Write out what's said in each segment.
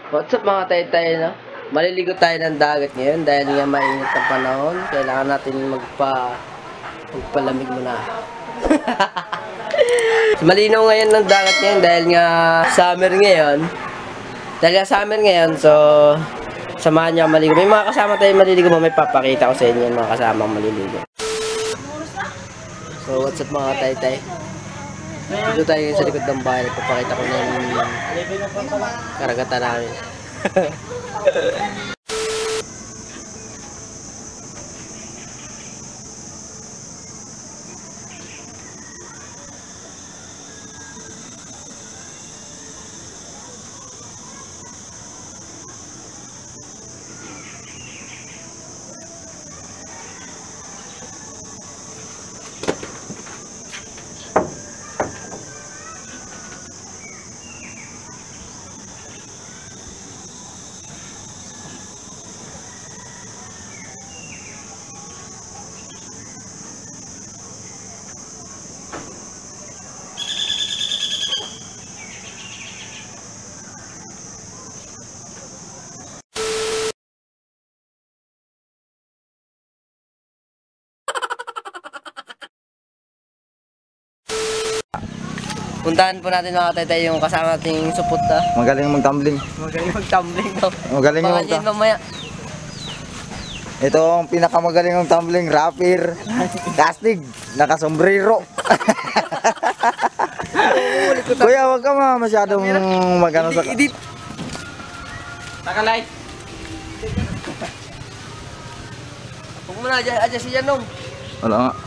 What's up mga taytay, no? Maliligo tayo ng dagat ngayon dahil nga mainit ang panahon. Kailangan natin magpalamig muna. Malinaw ngayon ng dagat ngayon dahil nga summer ngayon. So samahan niyo maligo. May mga kasama tayong maliligo, may papakita ko sa inyo yung mga kasamang maliligo. So what's up mga taytay? Dito tayo sa likod ng bahay. Papakita ko na yung karagatan namin. Puntahan po natin mga taytay yung kasama nating supot ha. Magaling mag-tumbling. Magaling mag-tumbling no. Magaling yung mamaya. Ito ang pinakamagaling ng tumbling, rapper, castig, nakasombrero. Kuya, wag ka masyadong magano sa... Edit. Takalay. Huwag mo na, adjust siya nung. Wala nga.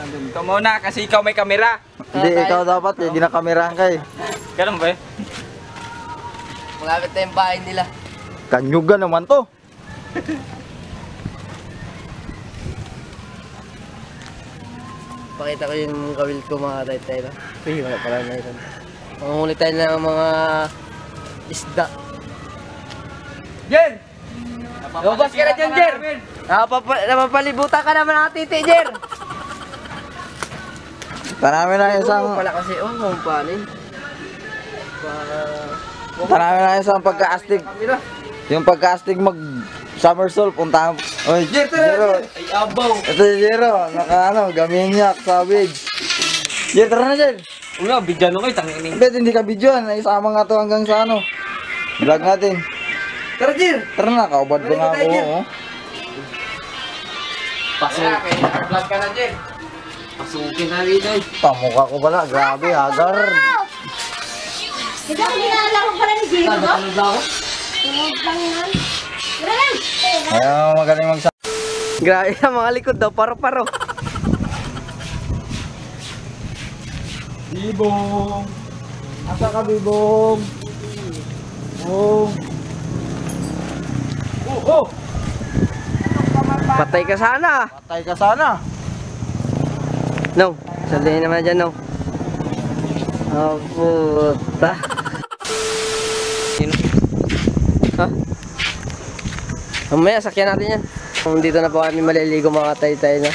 Ikaw muna kasi ikaw may kamera. Hindi, ikaw dapat eh, di na kamerahan ka eh. Ganun ba eh? Malapit na yung bahay nila. Kanyugan naman to. Pakita ko yung kawil ko mga taytay no. Uy, wala pala na yun. Manghuli tayo ng mga isda. Jen! Lumabas ka na dyan, Jer! Napapalibutan ka naman ng titi, Jer! Marami na isang... Pala kasi, panin. Marami na isang pagka-astig. Yung pagka-astig mag somersault, punta. Oy, Jero. Ay, abaw! Ito si Jero, gaminyak, savage. Jer, tara na Jer. Una, bigyan ko tangin. Bet, hindi ka videoan. Isama nga to hanggang sa vlog natin. Tara, Jer! Tara na, kaubad ko na ako. Oh. Vlog ka na, Jer! Pasukin na rin, eh. Pamukha ko pala, grabe, hagar. Ikaw, ginaalala ko pala ni Diego, no? Ano daw? Tunog lang yan. Tara lang! Ayaw, magaling magsa... Grabe na, mga likod daw, paro-paro. Bibong! Asa ka, Bibong? Oh! Oh! Patay ka sana. Patay ka sana. No, sabihin naman dyan, no. Oh, puta. Ha? Mamaya, sakyan natin yan. Dito na po kami maliligo mga taytay na.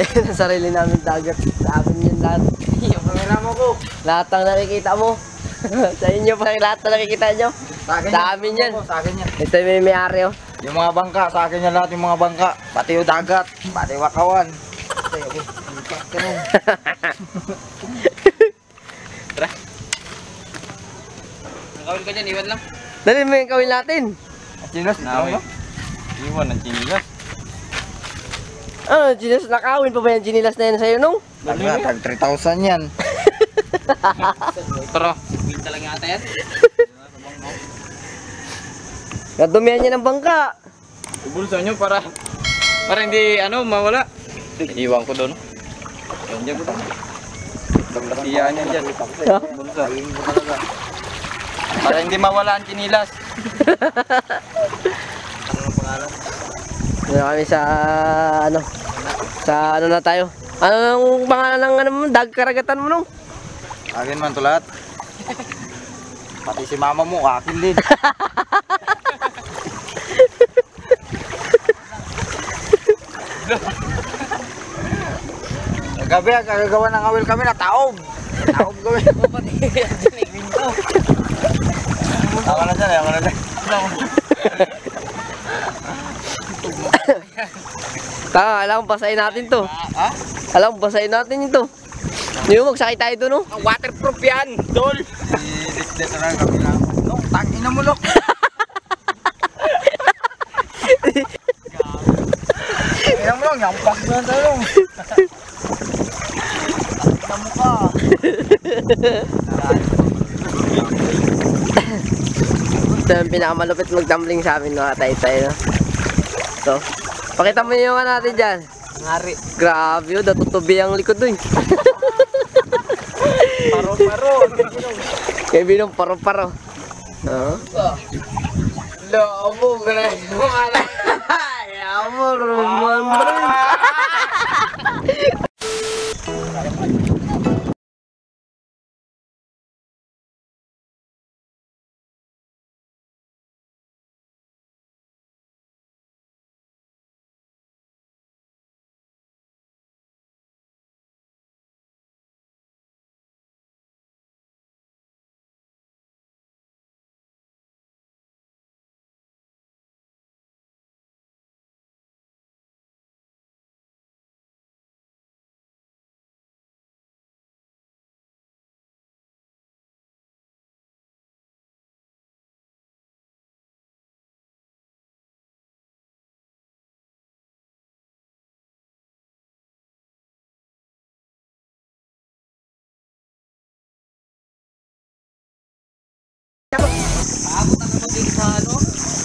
Ang sarili namin dagat. Sa amin yun lahat. Yung kamera mo ko. Lahat ng nakikita mo. Sa inyo pa lahat na nakikita nyo. Sa amin yan. Sa akin yan. Ito yung may-ari oh. Yung mga bangka, sa akin yan lahat yung mga bangka. Pati yung dagat, pati wakawan. Tara. Ang kawil ka dyan, iwan lang. Dali mo yung kawin natin. Chinos, Nawi. Iwan ang chinilas. Ah, Ginilas nakawin pa ba yung ginilas na yan sa'yo nung? Tag 3,000 yan. Tara. Win talaga ata yan. Nadumihan niya ng bangka. Ibulsa nyo para hindi mawala. Iwan ko doon. Yan dyan ko. Iyan yan dyan. Bulsa. Para hindi mawala ang chinilas. Ano kami sa na tayo? Anong pangalan ng karagatan mo nung? Akin man to lahat. Pati si mama mo, akin din. Kagabi, kagagawa ng awil kami na taob. Taob kami. Ako na dyan, ako na dyan. Taka, alam mo, basahin natin to. Ha? Alam mo, basahin natin ito. Hindi mo, magsakay tayo doon, no? Waterproof yan, tol. I-display na lang kami lang. No, tangin na mo, Lok. Tangin mo lang, yampak mo lang tayo. Tangin na mo ka. Ito yung pinakamalupit mag-tumbling sa amin, mga tay-tay, no? So, pakita mo yung ano natin dyan. Ngari. Grabe yun, natutubi ang likod doon. Paro-paro. Kaya binong paro-paro. Oo. Lobo, gano'n. Ay, amor, man.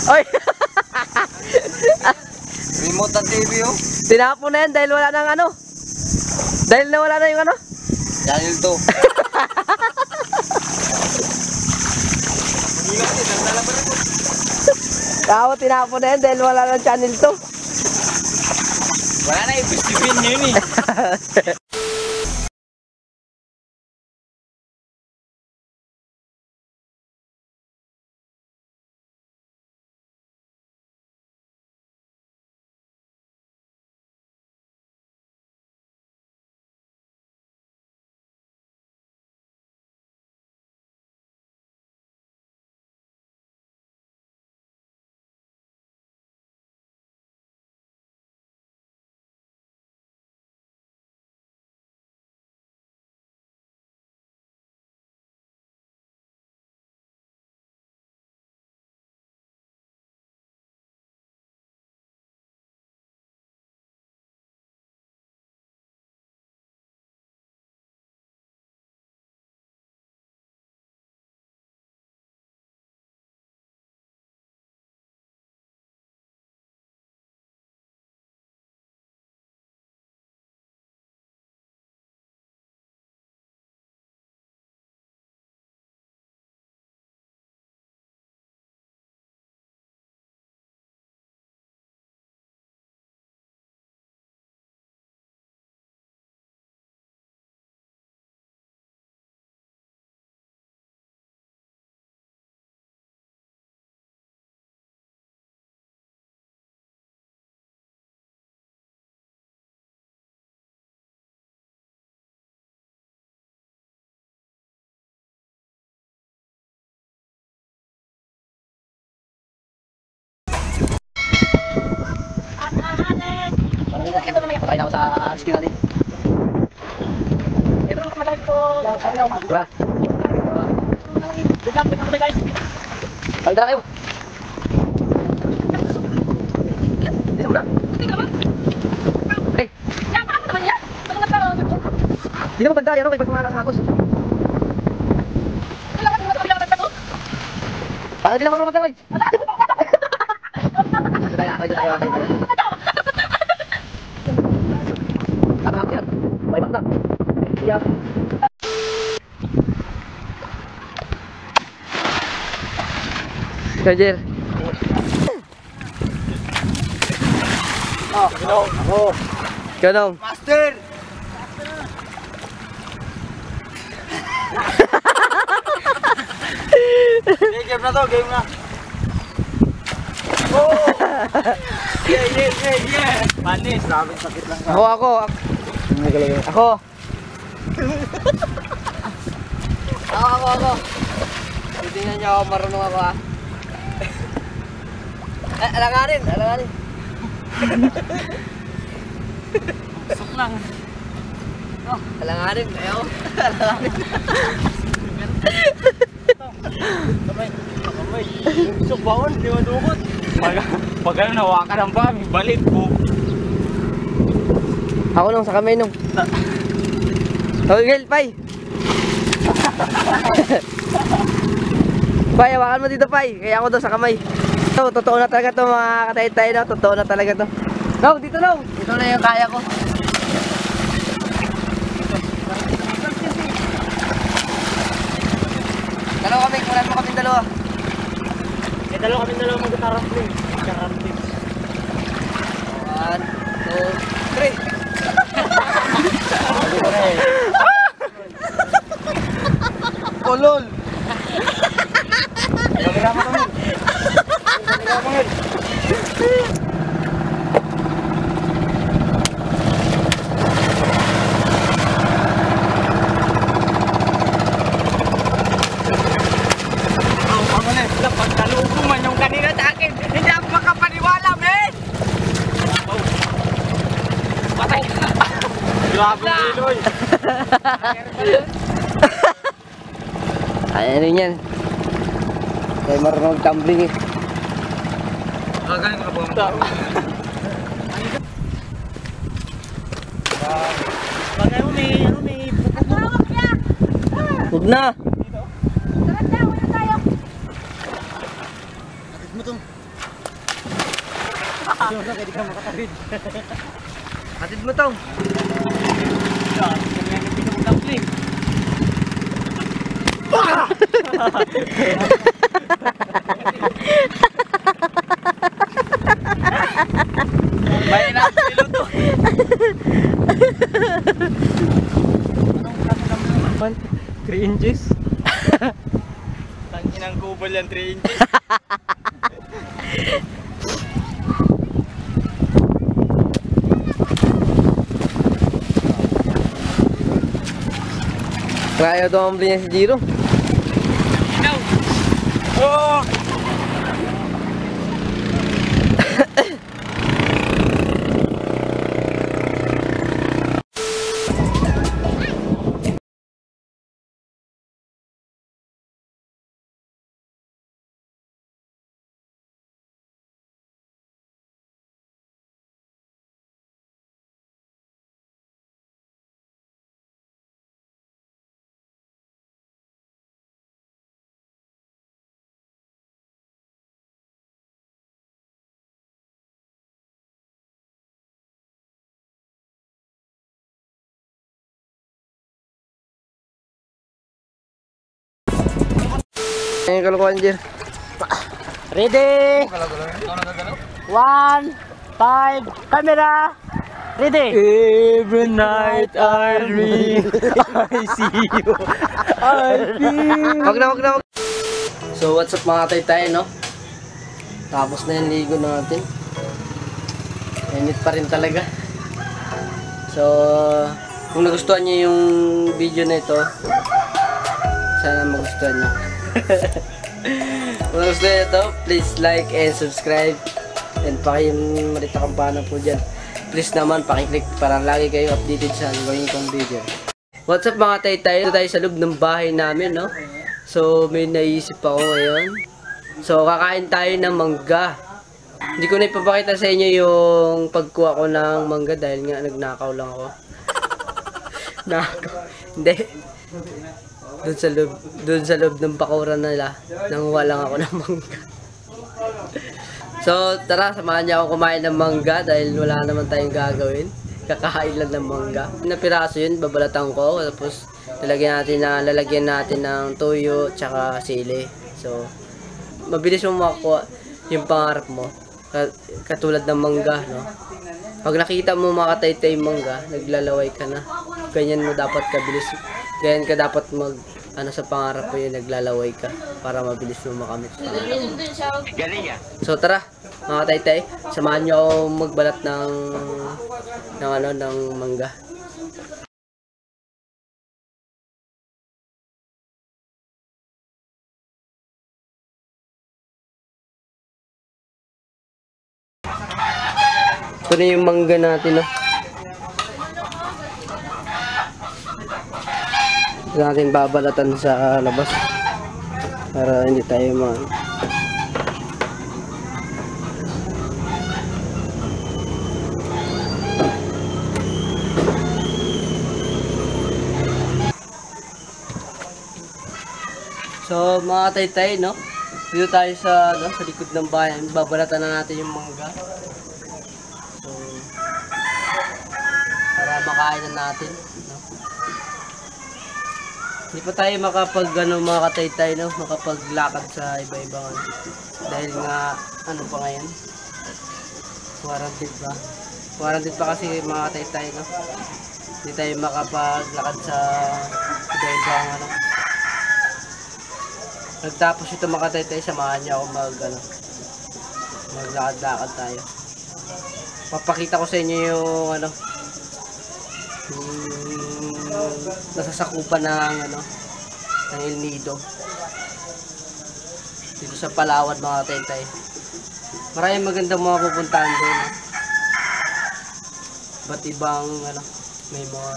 Oy! Remote ang TV, oh. Tinapon na yan dahil wala nang ano. Dahil nawala na yung ano. Channel 2. Tao, tinapon na yan dahil wala nang channel to. Wala na, ibig-ibig yun eh. Ito naman yung pakain ako sa skin natin. Ito naman kamatay ko. Diba? Palda kayo. Dito mo na. Hey. Hindi naman banda. Yan o. May pagkumakas sa akos. Parang di naman marunong magdaway. Ito tayo. May bakna. Iya. Roger. Oh, ako. Kanong. Master! Game na to, game na. Oh! Yeah! Manis, sabing sakit lang ka. Ako. Ako. Ako. Titingnan niyo ako, marunong ako ha. Alanganin. Sok lang. Alanganin, ayaw. Alanganin. Kamay. Sok bawon, di madukot. Pag ano, nawakan ang bami, balit po. Ako nung sa kamay nung. Okay, Pai. Pai, hawakan mo dito, Pai. Kaya ako daw sa kamay. So, totoo na talaga to mga katay-tay, no? Totoo na talaga to. No, dito no. Ito na yung kaya ko. Dalawa kami, kunan mo kami dalawa. Dalawa mag-tarampling. 1, 2, 3. Kolol. Pagkalubo man yung kanina sa akin, hindi ako makapaniwala, men! Patay ka! Grabe Niloy! Ayan rin yan. Kaya marunong tumbling eh. Galing ka buwang tao. Bagay mo may Atawag niya! Huwag na. Tara na, wala tayo. Hatid mo tong. May na piloto. 3 inches. Tanginang kubol yan, 3 inches. Kaya tumbling niya si Jiro. Oh! Ayan yung kalukuhan, Jir. Ready? 1, 5, camera. Ready? Every night I dream, I see you, I feel. Wag na. So what's up mga tay-tay, no? Tapos na yung ligo natin. Init pa rin talaga. So kung nagustuhan niyo yung video na ito, sana magustuhan niyo. Kung nagustuhan niyo ito, please like and subscribe. And pakimalit na kampana po dyan. Please naman pakiclick para lagi kayo updated sa gawin kong video. What's up mga tay-tay? Ito tayo sa loob ng bahay namin, no? So may naisip ako ngayon. So kakain tayo ng mangga. Hindi ko na ipapakita sa inyo yung pagkuha ko ng mangga dahil nga nagnakaw lang ako. Nakaw. Hindi. Doon sa loob ng bakuran nila, nanguha lang ako ng mangga. So tara, samahan niyo ako kumain ng mangga dahil wala naman tayong gagawin. Kakain lang ng mangga. Na piraso yun, babalatan ko. Tapos lalagyan natin ng toyo tsaka sili. So mabilis mo makuha yung pangarap mo. Katulad ng mangga, no? Pag nakita mo mga katay-tay mangga, naglalaway ka na. Ganyan mo dapat kabilis. Ganyan ka dapat sa pangarap mo yun, naglalaway ka para mabilis mo makamit. So tara, mga katay-tay, samahan niyo ako magbalat ng mangga. Ito na yung mangga natin, no? Ito natin babalatan sa labas. Para hindi tayo So mga taytay, no? Dito tayo sa likod ng bayan. Babalatan na natin yung mangga. So para makain na natin, no? Hindi pa tayo mga kataytay, no? Makapaglakad sa iba-ibang dahil nga pa ngayon? Quarantine pa. Quarantine pa kasi mga kataytay, no? Hindi tayo makapaglakad sa iba-ibang Nagtapos ito mga kataytay, samahan niya ako maglakad-lakad tayo. Papakita ko sa inyo yung nasasakupan ng El Nido dito sa Palawan mga kataytay. Maraming magandang mga pupuntahan doon. Ba't ibang may mga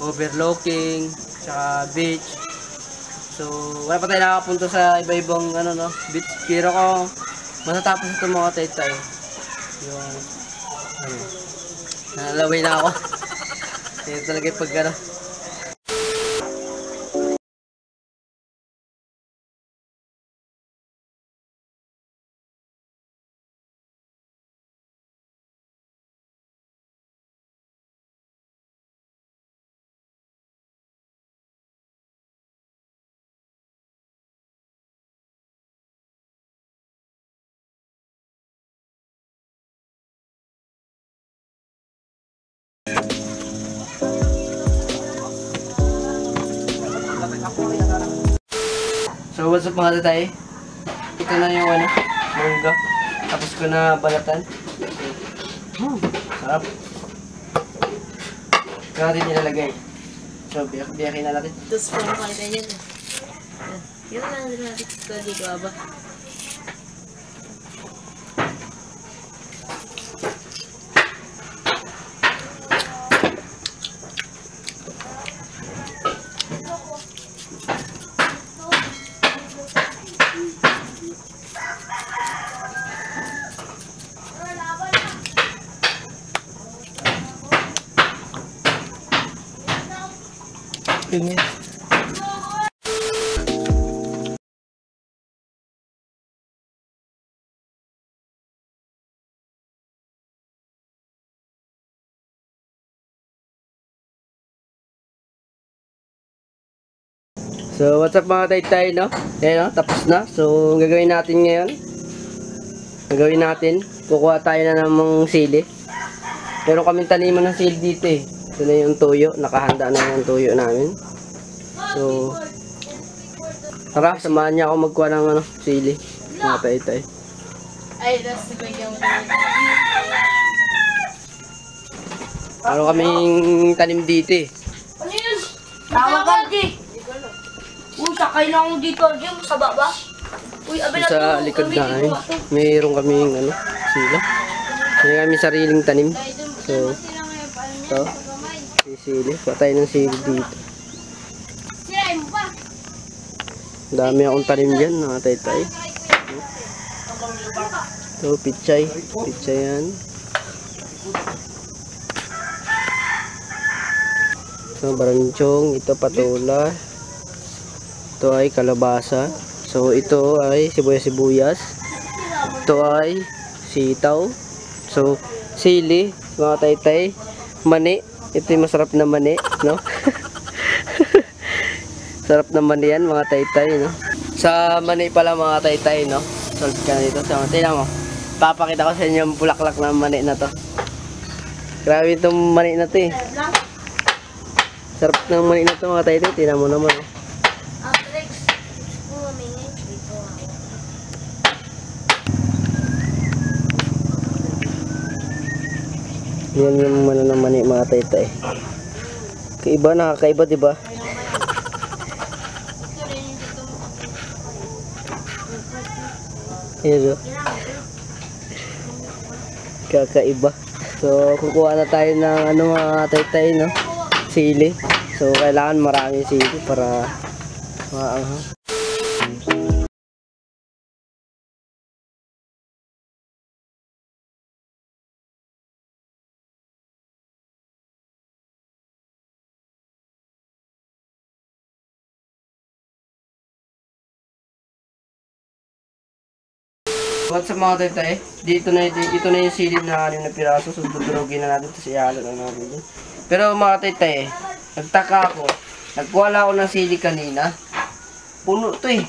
overlooking, tsaka beach. So, wala pa tayo nakapunta sa iba-ibang beach. Pero kung matatapos ito mga kataytay, yung nalalaway na ako. Ito talaga yung pag So what's up mga tatay? Ito na yung mangga. Tapos ko na balatan. Sarap. Ito natin nilalagay. So biyakin na natin. Tapos parang kalita yan. Yun lang din natin ito dito aba. Ganyan. So what's up mga taytay, no? Ayan, tapos na. So ang gagawin natin ngayon, kukuha tayo na namang sili. Pero kaming taniman ng sili dito eh. Ito na yung tuyo, nakahanda na yung tuyo namin. So tara, samahan niya ako magkuha ng sili mga taytay. Ay, that's the big yung Ano kaming tanim dito eh. Ano yun? Tawag ka, Di. Uy, sakay na ako dito, Di. Sa baba. Uy, abela Sa likod na ay, mayroon kaming sila. May kami sariling tanim. So ito, sili. Patay ng sili dito. Sirain mo pa. Dami akong tanim dyan mga taytay. Ito, pichay. Pichay yan. Ito, baranchong. Ito, patula. Ito ay kalabasa. So, ito ay sibuyas-sibuyas. Ito ay sitaw. So, sili, mga taytay. Mani. Ito yung masarap na mani, no? Sarap na mani yan, mga taytay, no? Sa mani pala, mga taytay, no? Solve ka na dito. So, tingnan mo. Papakita ko sa inyo yung bulaklak na mani na to. Grabe itong mani na to, eh. Sarap ng mani na to, mga taytay. Tingnan mo naman, oh. Yan yung ng mani, mga taytay. Kaiba, nakakaiba, diba? Yan, Kakaiba. So, kukuha na tayo ng ano mga tay-tay, no? Sili. So, kailangan maraming sili para maanghang. What's up mga tay-tay? Ito na yung sili na 6 na piraso. So, dudurugin na natin. Tapos ihalo na natin. Pero mga tay-tay, nagtaka ako. Nagkuwala ako ng sili kanina. Puno to eh.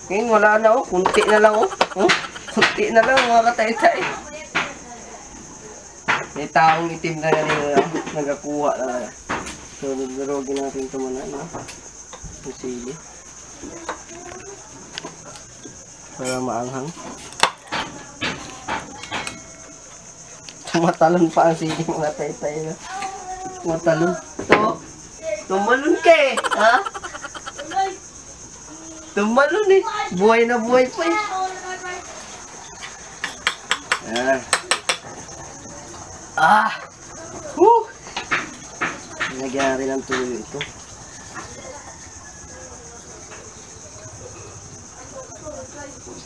Ngayon wala na oh. Kunti na lang oh. Kunti na lang mga katay-tay. May taong itim na kanina nagakuha na. So, dudurugin natin ito muna. No? Yung sili. Para maanghang. Tumatalon pa ang sili mga tay-tay na. Tumatalon. Tumalon ka eh. Ha? Tumalon eh. Buhay na buhay pa eh. Ayan. Woo! Lagyan natin ang tuyo ito.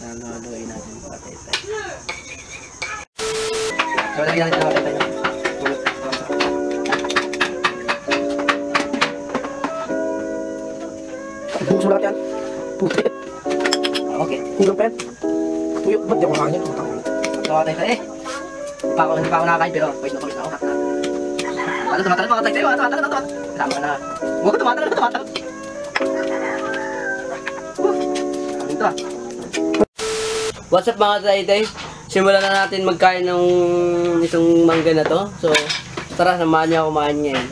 Halo-haloin natin mga tay-tay. So, lagyan natin mga tay-tay. Sulat yan. Puti. Okay. Hinggang pen. Tuyo. Ba't di ako kakain yan? So, tay-tay eh. Hindi pa ako nakakain pero pwede na ako. Ano tumatalan mga tay-tay? Tumatalon. Kasama ka na. Huwag ko tumatalon. Ito ah. What's up mga tay-tay? Simulan na natin magkain ng itong mangga na to. So, tara, samahan niyo ako kumain ngayon.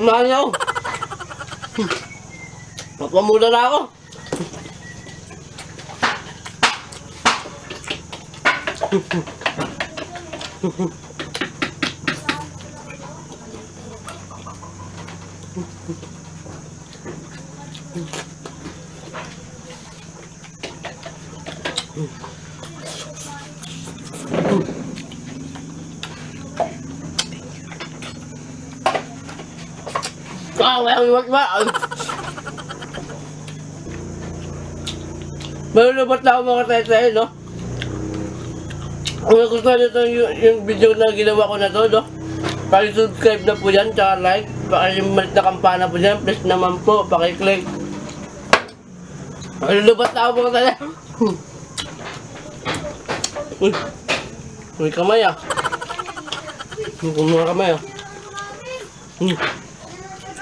Mahal ako. Papamula na ako. Malulubot na ako mga tay-tay, no? Kung nagustuhan nyo yung video na ginawa ko na to, no? Paki-subscribe na po yan, tsaka like. Paki-malit na kampana po dyan. Please naman po, paki-click. Malulubot na ako mga tay-tay. Uy! May kamay ah. May mga kamay ah.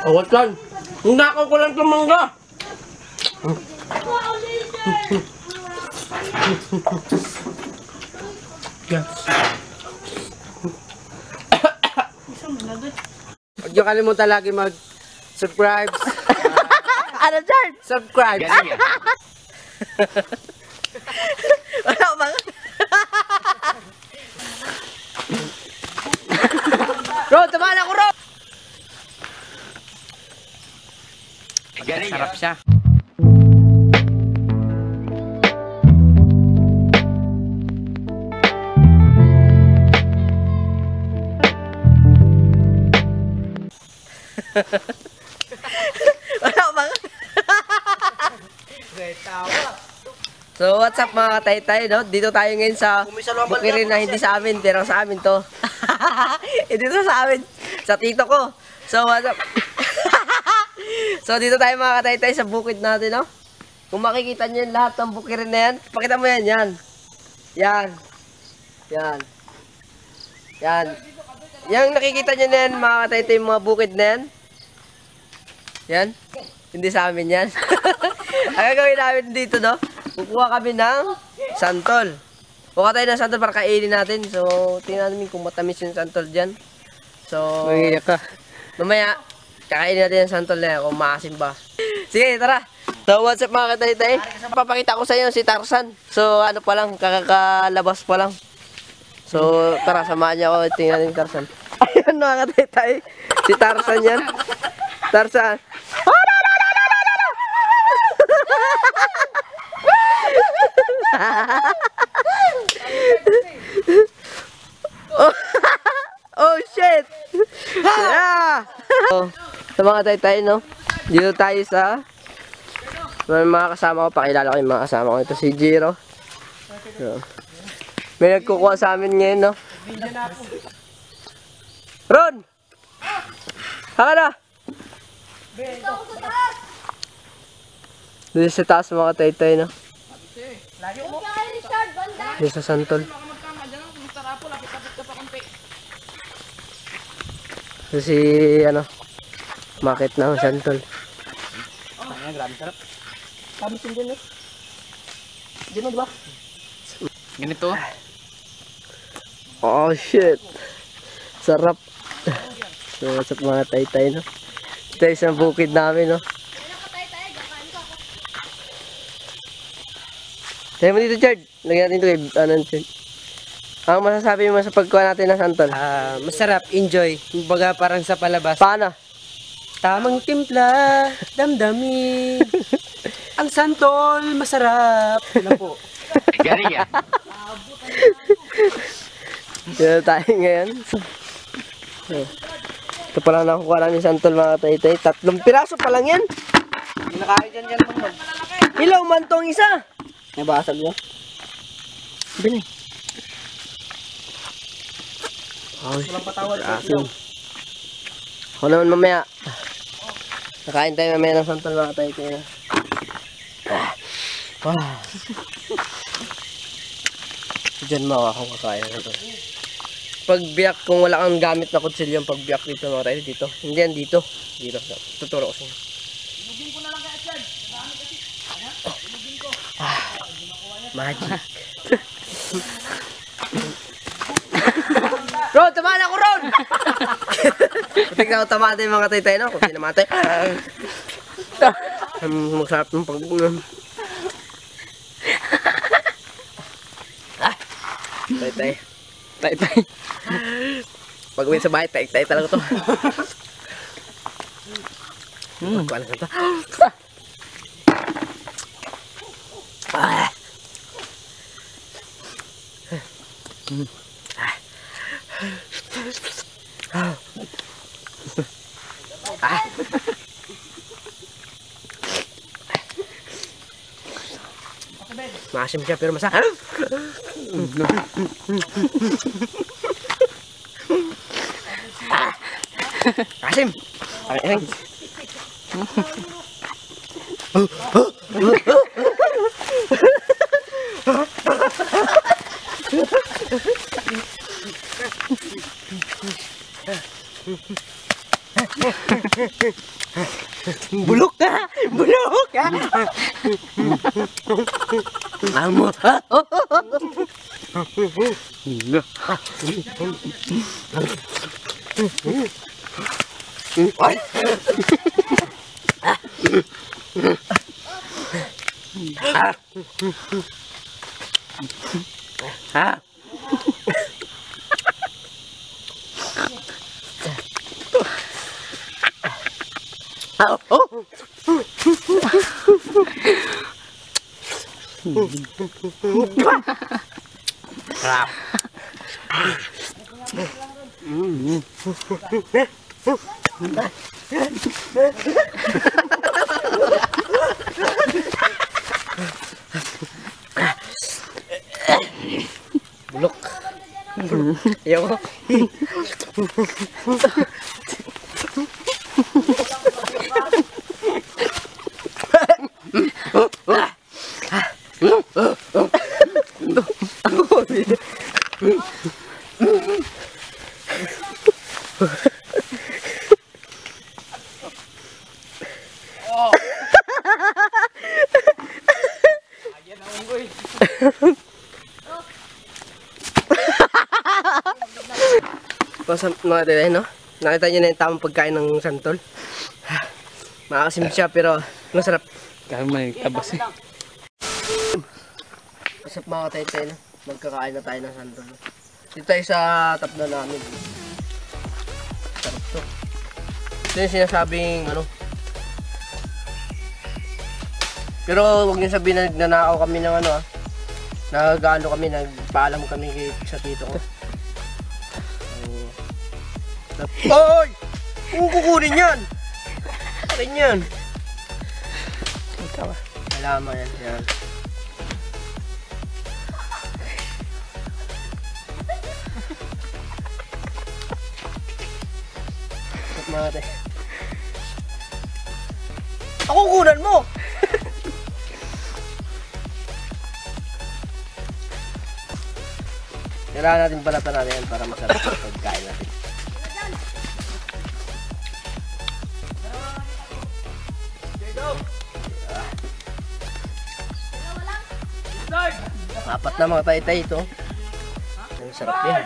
Awat yan. Nakaw ko lang itong mangga. Huwag nyo kalimutan lagi mag-subscribe. Ano dyan? Subscribe. Wala ko mga. Ro, tamahan ako, Ro! Sarap siya. Wala ko mga. So, what's up mga tay-tay, no? Dito tayo ngayon sa bukirin na hindi sa amin, pero sa amin to. Dito sa amin, sa tito ko. So, what's up? So, dito tayo mga tay-tay sa bukid natin, no? Kung makikita nyo yan, lahat ng bukirin na yan, pakita mo yan, yan. Yan. Yan. Yan. Yang nakikita nyo na yan, mga kataytay, yung mga bukid na yan. Yan. Hindi sa amin yan. Ang gagawin namin dito, no? Kukuha kami ng santol. Kukuha tayo ng santol para kainin natin. So, tingnan namin kung matamis yung santol dyan. So, mamaya, kakainin natin yung santol na yan kung maasim ba. Sige, tara. So, what's up mga kataytay? Papakita ko sa inyo si Tarzan. So, ano pa lang, kakakalabas pa lang. So, tara, samahan niyo ako. Tingnan natin yung Tarzan. Ayun mga kataytay. Si Tarzan yan. Tarzan. Oh shit! Yeah! So, sa mga tay-tay, no? Dito tayo sa may mga kasama ko. Pakilala ko yung mga kasama ko. Ito si Jiro. So, may nagkukuha sa amin ngayon, no? Ron! Haka na! Dito sa taas mga tay-tay, no? Dito sa santol. So si ano, market na ang santol. Ay, grabe sarap. Tamis yung din eh. Di mo, diba? Ganito. Oh shit. Sarap. So what's up mga tay-tay, no? Ito isang bukid namin, no? Tayo mo dito, Chard. Lagyan natin ito kay ano, Chard. Ang masasabi mo sa pagkuha natin ng santol? Masarap, enjoy. Kumbaga parang sa palabas. Paano? Tamang timpla, damdamin. Ang santol, masarap. Ano po? Galing yan. Dito tayo ngayon. Ito pa lang nakukuha namin santol mga tay-tay. 3 piraso pa lang yan. Nakain dyan dyan mong Ilaw man tong isa. Nabasag mo? Bini. Walang patawad. Ako naman mamaya. Nakain tayo mamaya ng santol mga tay-tay. Diyan mga akong kakain nito. Pagbiyak, kung wala kang gamit na kutsilyo yung pagbiyak dito mga tay, dito. Hindi yan dito. Dito. Tuturo ko sa inyo. Ilugin ko na lang kaya, Chad. Magic. Ron, tamaan ako, Ron! Putik na ako tamaan tayo mga tay-tay, no? Kung sino namatay. Masarap ng pag... Tay-tay. Tay-tay. Pag uwi sa bahay, tay-tay talaga to. Pagkuhan na ito. Maasim siya pero masarap. Asim. Ay. Bulok ka! Bulok ka! Amo! Bulok. Ayoko. Mga tayo, no? Nakita niyo na yung tamang pagkain ng santol. Maasim siya pero masarap. Kaya man tabas eh. What's up mga taytay, no? Magkakain na tayo ng santol. No? Dito tayo sa tapna namin. Sarap to. Ito yung sinasabing ano. Pero huwag niyo sabihin na nagnanakaw kami ng ano ah. Nagano kami, nagpaalam kami sa tito ko. Oy! Kung kukunin yan! Akin yan! Alaman yan. Yan. Mga tayo. Ako kunan mo! Kailangan natin balatan natin yan para masarap ang pagkain natin. Apat na mga taytay ito. Ang sarap yan.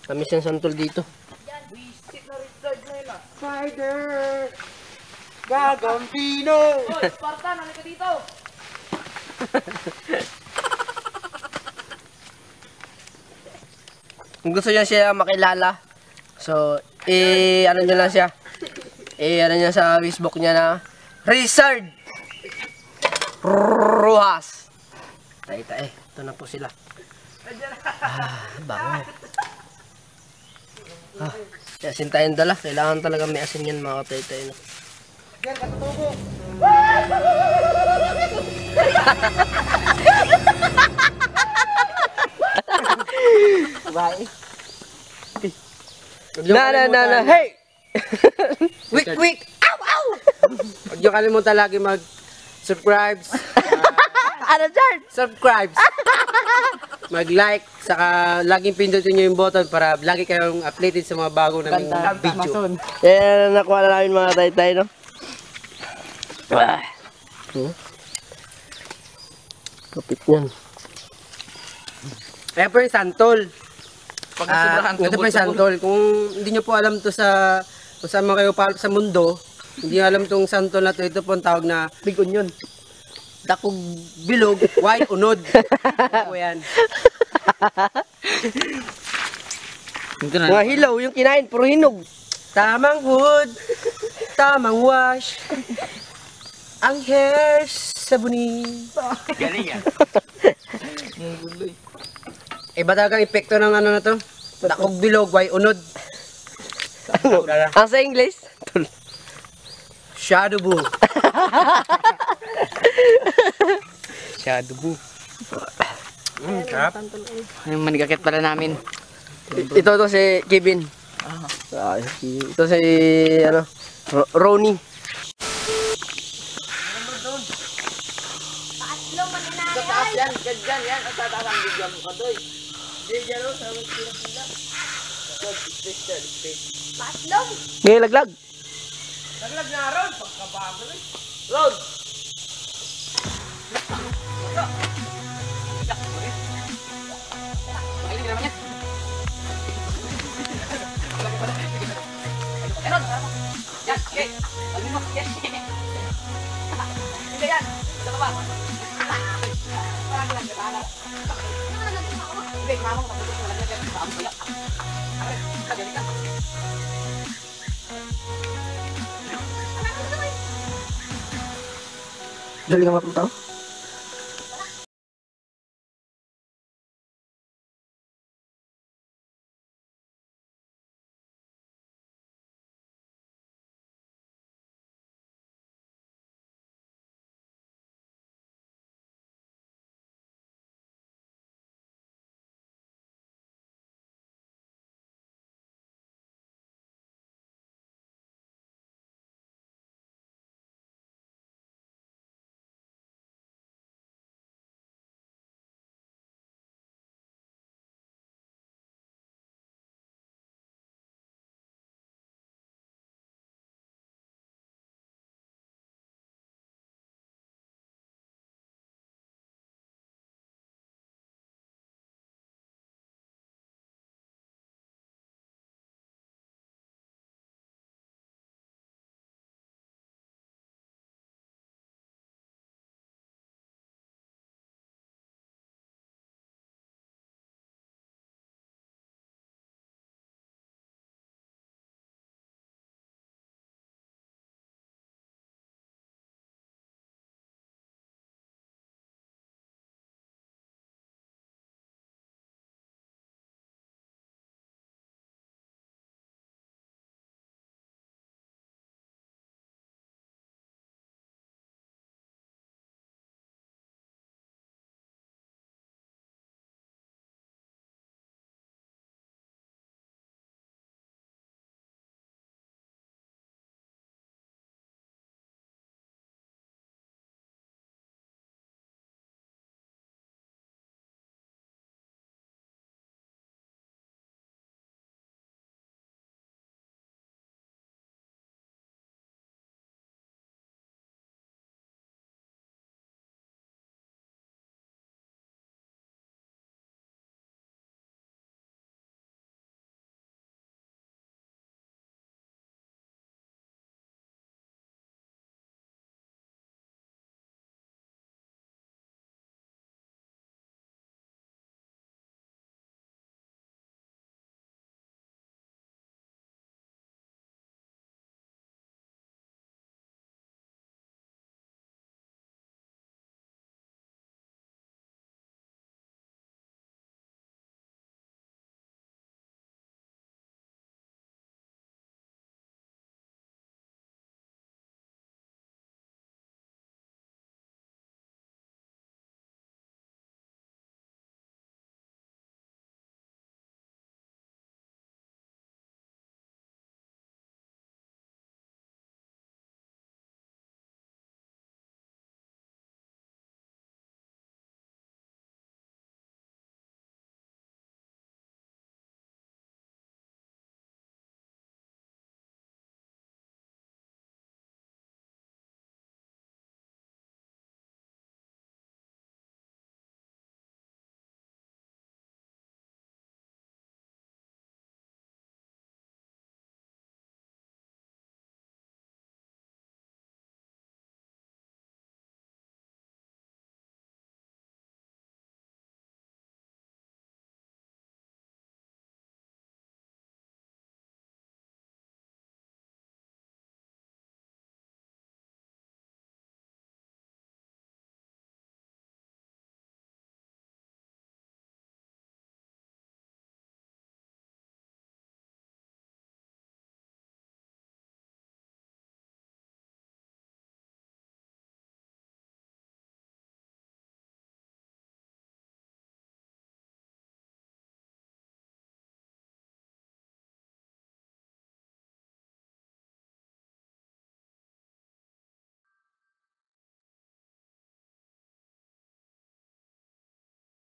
Tamis yung santol dito. Spider! Gagambino! Hoy, Spartan, ano ka dito? Kung gusto niya siya makilala, so, ano niya lang siya. Ano niya sa Facebook niya na, Rizard Rojas. Tay-tay, ito na po sila. Bango. May asin tayong dala. Kailangan talaga may asin yan mga tay-tay. No? Diyan, katutubo! Bye. Na, hey! Wik, wik! Ow, ow! Huwag niyo kalimutan lagi mag-subscribe. Ano dyan? Subscribe. Mag-like, saka laging pindutin niyo yung button para lagi kayong updated sa mga bago naming video. Yan, nakuha na namin mga tay-tay, no? Kapit yan. Kaya po yung santol. Pag nasubrahan Ito po yung santol. Kung hindi nyo po alam to sa kung saan man kayo pa sa mundo, hindi nyo alam tong santol na to, ito po ang tawag na Big onion. dakog bilog, white unod. Ito po yan. Ito na. Mga hilaw, yung kinain, puro hinog. Tamang hood, tamang wash, ang hair sabunin. Galing yan. Iba talaga ang epekto ng ano na to. Dakog bilog, white unod. Ang sa English? Shadow boo. Shadow boo. Sarap. Yung manigakit pala namin. Ito to si Kevin. Ito si ano, Ronnie. Paslong! Ngayon laglag. Naglag na ron, pagkabago rin. Load! Dali ka mapunta.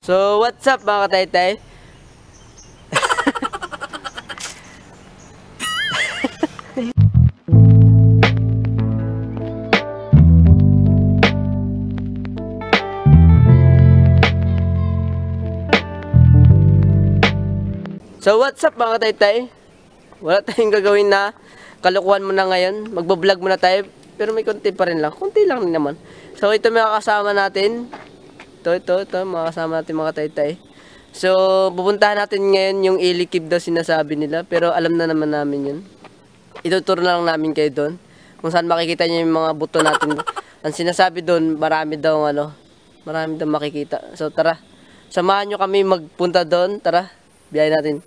So, what's up mga kataytay? So, what's up mga kataytay? Wala tayong gagawin na kalukuhan mo na ngayon. Magbablog muna tayo. Pero may konti pa rin lang. Konti lang din naman. So, ito mga kasama natin. Ito, mga kasama natin mga kataytay. So, pupuntahan natin ngayon yung ilikib daw sinasabi nila. Pero alam na naman namin yun. Ituturo na lang namin kayo doon. Kung saan makikita nyo yung mga buto natin. Ang sinasabi doon, marami daw makikita. So, tara. Samahan nyo kami magpunta doon. Tara, biyahin natin.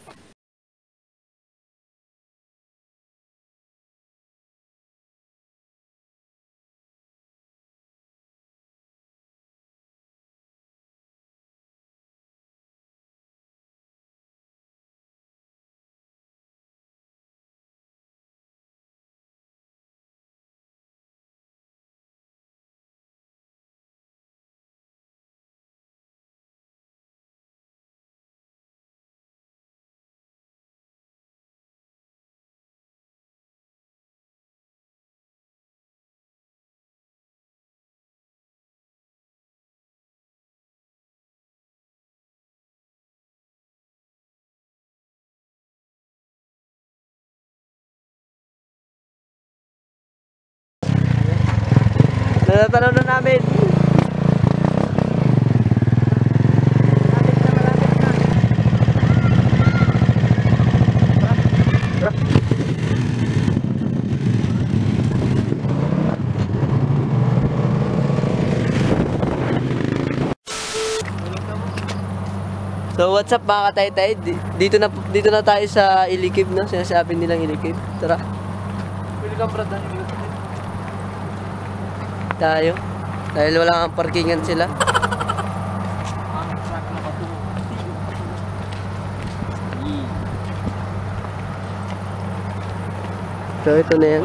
Natanaw na namin. So what's up mga kataytay? Dito na tayo sa Ilikib, no? Sinasabi nilang Ilikib. Tara. Welcome brother. Tayo. Dahil wala kang parkingan sila. So ito na yan.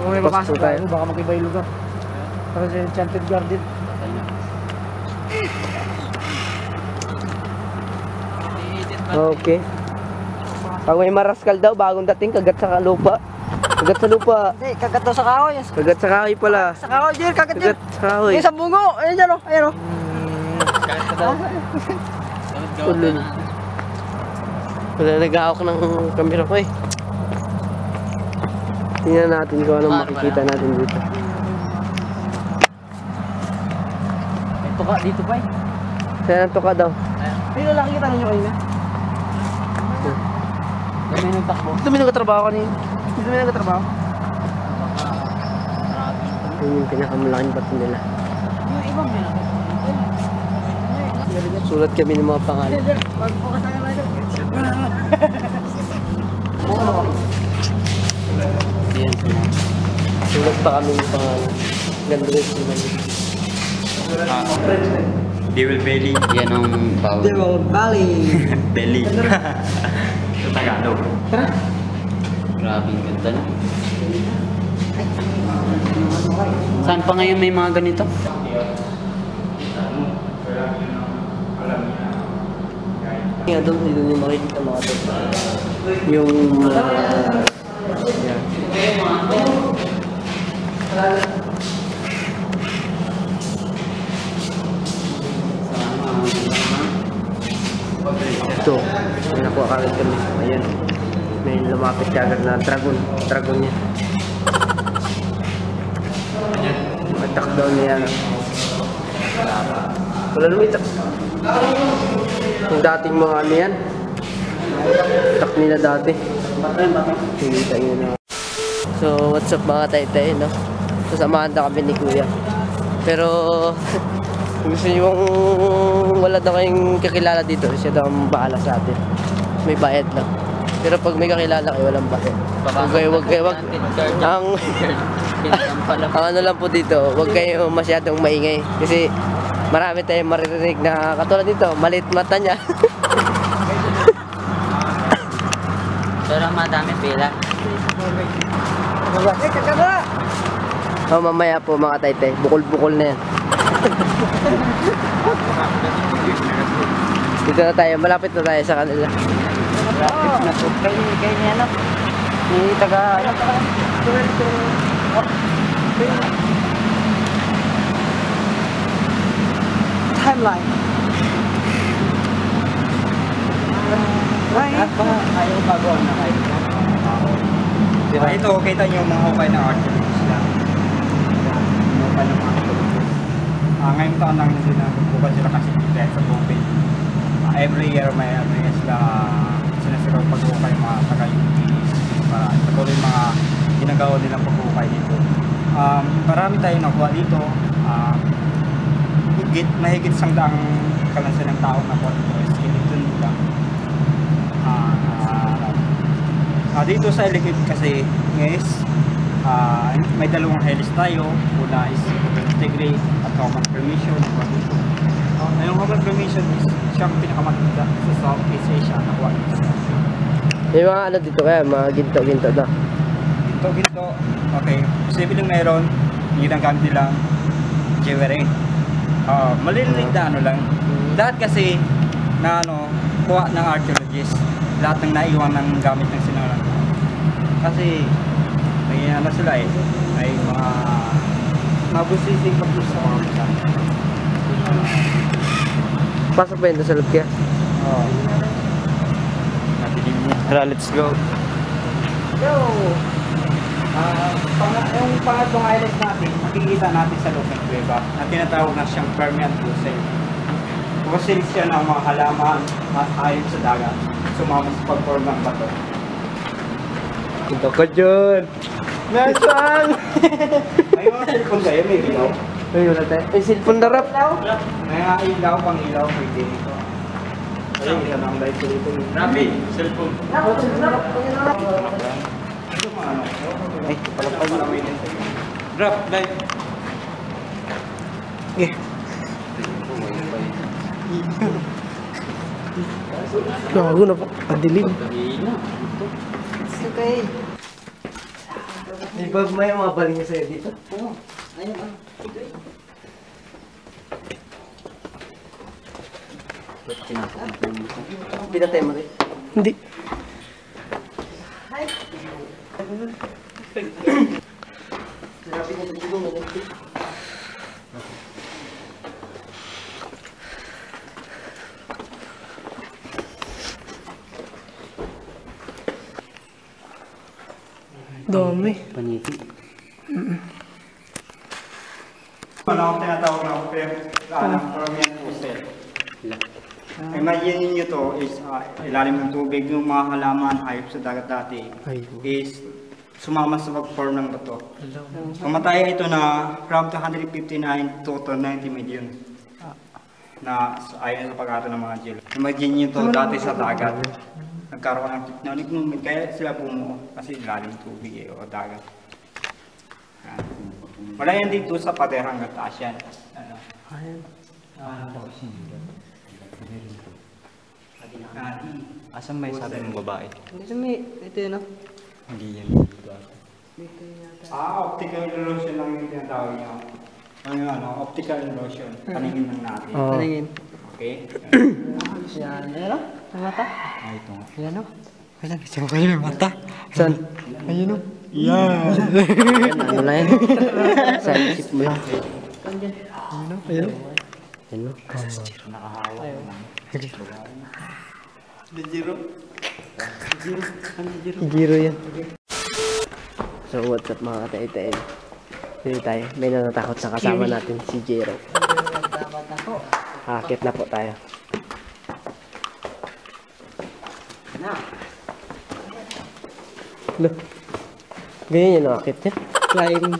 Kung may mapasok tayo, baka mag-iba yung lugar. Para sa Enchanted Garden. Okay. Pag may maraskal daw, bagong dating, kagat sa lupa. Kagat sa lupa. Hindi, kagat daw sa kahoy. Kagat sa kahoy pala. Sa kahoy, Jer, kagat Jer. Kagat sa kahoy. Yung sa bungo, ayun dyan o, ayun o. Kagat ka daw. Ulul. Wala nag-aawak ng kamera ko eh. Tingnan natin kung anong makikita natin dito. Ito ka, dito pa eh. Saan to ka daw? Ayun lalaki kita ninyo kayo na. Dami nang takbo. Dito may nagkatrabaho kanina. Dito may nagkatrabaho. Yun yung pinakamalaking bato nila. Yung ibang may Sulat kami ng mga pangalan. Pag-focus tayo na ito. Sulat pa kami ng pangalan. Ganda rin sila. Devil Belly. Yan ang bawal. Devil Valley. Belly. Sa Tagalog. Tara. Grabe ang ganda na. Saan pa ngayon may mga ganito? Nga doon, dito nyo makikita mga to. Yung yan. Ito, may nakuha kagad kami. Ayan. May lumapit kagad na dragon niya. Attack daw niya. Wala naman itak. Yung dating mga ano yan. Attack nila dati. Hinita yun na. So, what's up mga taytay, no? Sasamahan na kami ni Kuya. Pero, gusto nyo wala daw kayong kakilala dito, siya daw ang bahala sa atin. May bayad lang. Pero pag may kakilala kayo, walang bayad. Wag kayo. Ang ano lang po dito, wag kayo masyadong maingay. Kasi marami tayong maririnig na katulad dito, maliit mata niya. Pero madami pila. Oh, mamaya po mga taytay, bukol-bukol na yan. Dito na tayo, malapit na tayo sa kanila. Malapit na po. Kay ni ano? Ni taga ano? Timeline. Ayaw bago na kayo. Ito, kita nyo mga okay na artists lang. Okay na mga artists. Ngayong taon lang hindi na bukan sila kasi dahil sa COVID. Every year sila sinasagaw pag-ukay mga taga-UPs para patuloy mga ginagawa nilang pag-ukay dito. Marami tayong nakuha dito. Mahigit sang daang kalansan ng tao na po dito. Skeleton nila. Dito sa Ilikid kasi guys, may dalawang helis tayo. Una is integrate at common permission. Yung common permission is siyang pinakamaganda sa Southeast Asia. Nakuha dito. May mga ano dito kaya, mga ginto-ginto na. Ginto. Okay. Posibleng meron. Ginagamit nilang jewelry. Maliliit na ano lang. Lahat kasi na ano, kuha ng archaeologist. Lahat ng naiwan ng gamit ng sinalang. Kasi may ano sila eh. May mga mabusising pag-usa mga kita. Pasok ba yun sa loob kaya? Oo. Tara, let's go. Yung pangatlong island natin, makikita natin sa loob ng kuweba na tinatawag na siyang permanent fossil. Fossil siya ng mga halaman at ayon sa dagat, sumama sa pag-form ng bato. Ito ko dyan! Nasaan? May mga cellphone kayo, may ilaw. Ayun na tayo. Ay, cellphone na rap. May mga ilaw, pang ilaw, pwede dito. Ayun, isa na ang light ko dito. Rabi, cellphone. Ay, palapag na may din sa'yo. Drop, light. Gago na po. Padilim. Okay. Di ba may mga baling niya sa'yo dito? Oo, ayun ah. Pinatay mo rin? Hindi. Dami. Paniti. Ano ang tinatawag na permanent fossil? Imagine niyo to is ilalim ng tubig, yung mga halaman, hayop sa dagat dati is sumama sa pag-form ng bato. Mamatay ito na from 259 to 90 million na ayon sa pag-aaral ng mga geologists. Imagine niyo to dati sa dagat. Nagkaroon ng tectonic movement, kaya sila bumuo kasi ilalim ng tubig o dagat. Wala yan dito sa pader hanggang taas yan. Asan may sabi ng babae? Ito yun ah. Hindi yan. Optical illusion lang yung tinatawag niya. Ano, optical illusion. Paningin lang natin. Paningin. Okay? Yan. Ayan o. May mata. Ito nga. Ayan o. Kailan kasi ako kayo may mata? Saan? Ayun o. Yan! Ano na yan? Sa isip mo yan. Ayun o. Ayun o. Ayun o. Nakahawa. Giro yan. So what's up mga katay-tay? Dito tayo. May natatakot sa kasama natin si Jero. Akit na po tayo. Look. Ganyan yung akit niya. Climb.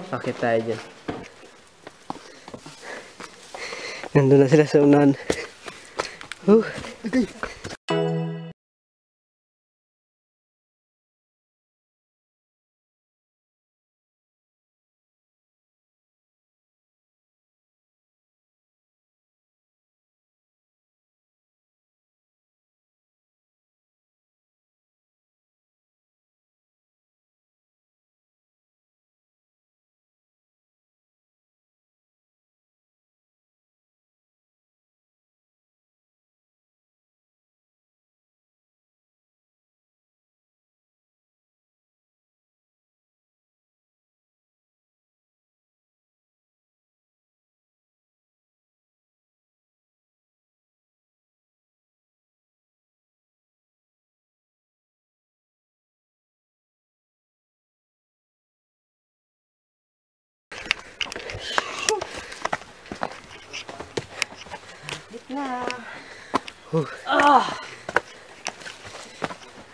Akit tayo dyan. Nandun na sila sa unahan.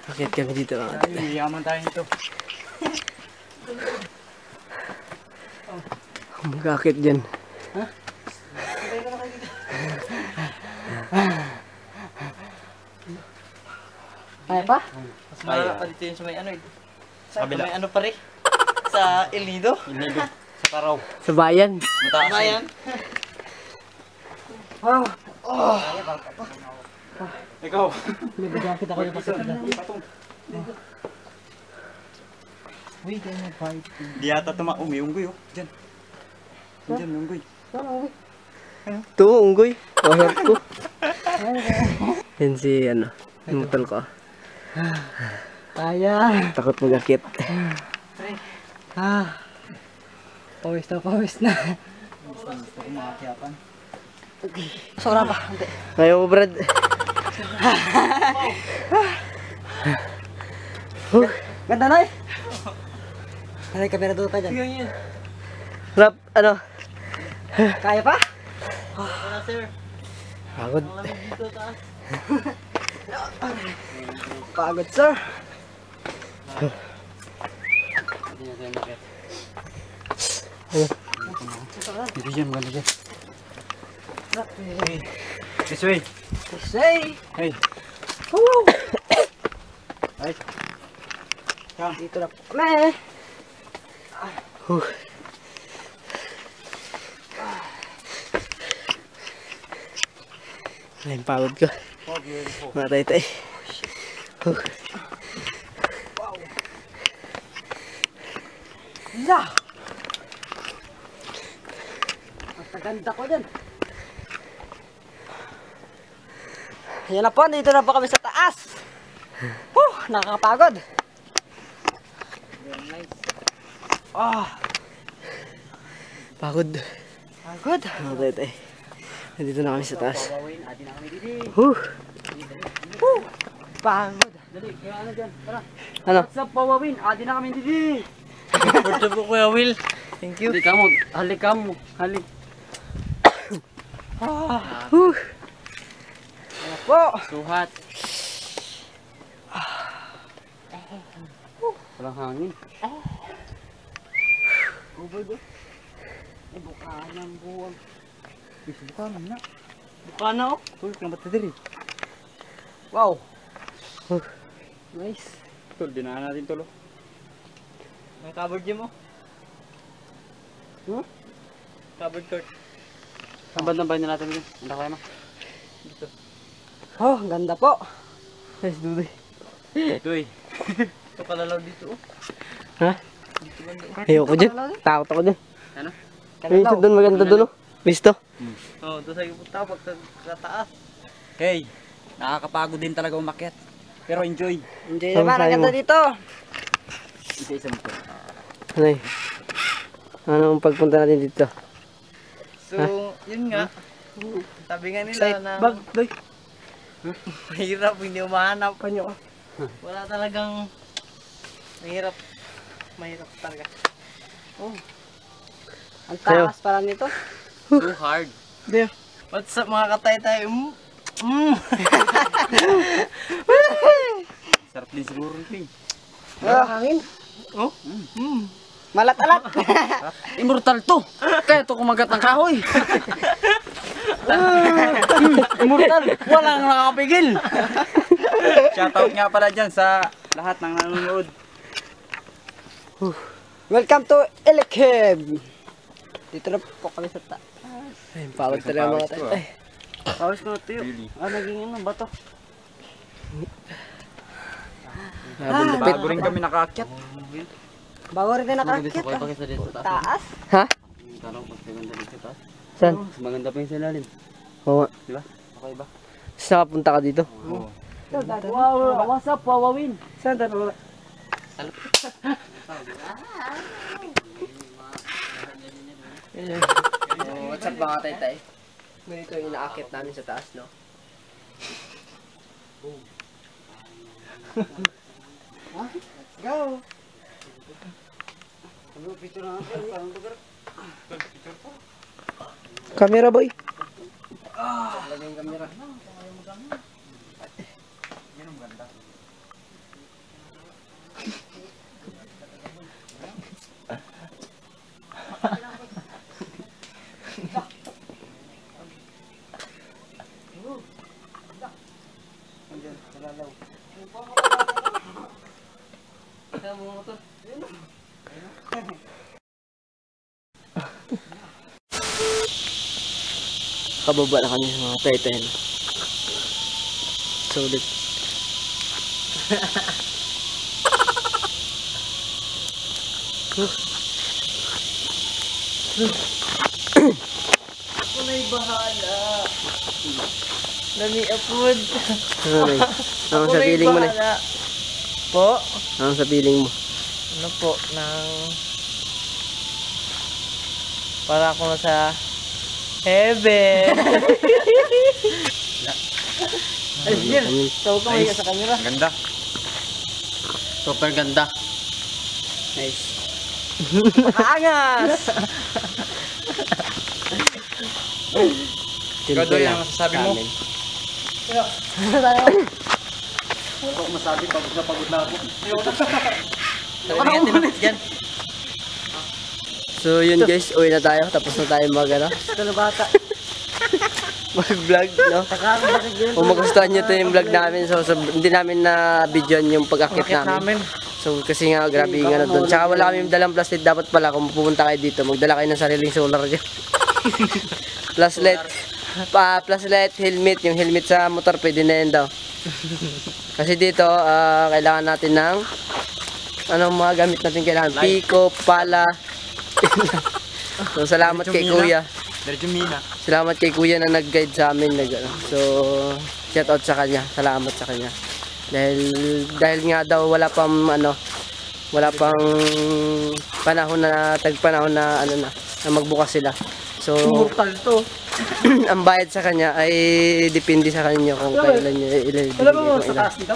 Akit kami dito mga tay. Yaman tayo nito. Mag-akit dyan. Kaya pa? Mas malala pa dito yun sa may ano eh. Sa may ano pa rin. Sa El Nido. Sa Taraw. Sa bayan. Mataas na yan. Ikaw. Di yata umiunggoy oh. Diyan. Diyan, unggoy. Ito, unggoy. Kahit ko. Yan si ano, yung motor ko. Kaya. Takot mag-akit. Pawis na, pawis na. Sobra pa. Hindi. Ayaw mo, Brad. Ganda na eh. May kamera doon pa dyan. Rap, ano? Kaya pa? Pagod. Pagod sir. Dito dyan, maganda dyan. This way. Say. Hey. Ay. Dito na po kami. Ay, pagod ko. Matay tay. Isa. Ang ganda ko dyan. Ayan na po, dito na po kami sa taas. Nakakapagod. Pagod. Pagod. Matay tay. Nandito na kami sa taas. Pagod. Ano? What's up, Pawawin? Adi na kami didi. Porto po Kuya Will. Thank you. Halik ka mo. Halik ka mo. Halik. Po. Suhat. Walang hangin. Bukaan ang buwang. Buka na oh. Tulog na ba't diri? Wow. Nice. Tol, dinaan natin tulo. May covered gym mo? Covered court. Sambad na ba na natin yun? Anda kayo na. Oh, ang ganda po. Nice, dudoy. Doy. Ito kalalaw dito. Ha? Ayoko dyan. Takot ako dyan. Ano? Ayun ito doon, maganda doon, oh. Visto? Oh, doon sa ipunta pagkataas. Hey, nakakapagod din talaga umakyat. Pero enjoy. Enjoy Sama naman, ang tayo ganda mo. dito. Isa-isa mo to. Ano eh? Ano ang pagpunta natin dito? So, yun nga. Sabi nga nila Sight na bag, doy. mahirap, hindi umahanap. Wala talagang mahirap. Mahirap talaga. Oh. Ang Kayo? taas pala nito. Too hard. What's up mga katay-tay? Sarap din siguro rin. Hangin. Oh. Malat-alat. Immortal to. Kaya to kumagat ng kahoy. Immortal. Walang nakakapigil. Shoutout nga pala dyan sa lahat ng nanonood. Welcome to Elekeb. Dito na po kami sa taas. Ay, pagod talaga mga tatay. Pawis ko na tuyo. Really? Naging ano, bato. Nabundupit. Bago rin kami nakaakyat. Bago rin din nakakit. Okay pa kaysa dito sa taas. Taas. Ha? Tanong pag maganda dito sa taas. Saan? Mas maganda pa yung sa ilalim. Oo nga. Di ba? Okay ba? Saan nakapunta ka dito? Wow, what's up, Wawawin? Saan tayo? Oh, what's up mga tay-tay? Ganito yung inaakit namin sa taas, no? Go! Camera boy. Lagay yung camera. Kababa na kami mga teten. Sulit. Ako na'y bahala. Nami apod. Ano sa feeling mo na? Po? Ano sa feeling mo? Ano po, ng... Para ako nasa heaven. Ay, Jir. Tawag ka maya sa camera. Ganda. Super ganda. Nice. Angas! Ikaw doon yung masasabi mo? Talaga yan, tinapos dyan. So yun guys, uwi na tayo. Tapos na tayo mag-vlog, no? Kung magustuhan nyo ito yung vlog namin, so hindi namin na video yung pag-akit namin. So kasi nga, grabe nga na doon. Tsaka wala kami dalang plastic. Dapat pala, kung pupunta kayo dito, magdala kayo ng sariling solar dyan. Flashlight, helmet. Yung helmet sa motor, pwede na yun daw. Kasi dito, kailangan natin ng anong mga gamit natin kailangan? Piko, pala. So salamat kay Kuya. Diretso Mina. Salamat kay Kuya na nag-guide sa amin. So, shout out sa kanya. Salamat sa kanya. Dahil nga daw wala pang panahon na na magbukas sila. So, ang bayad sa kanya ay depende sa kanya kung kailan niya ililibigay. Wala ba sa taas dito?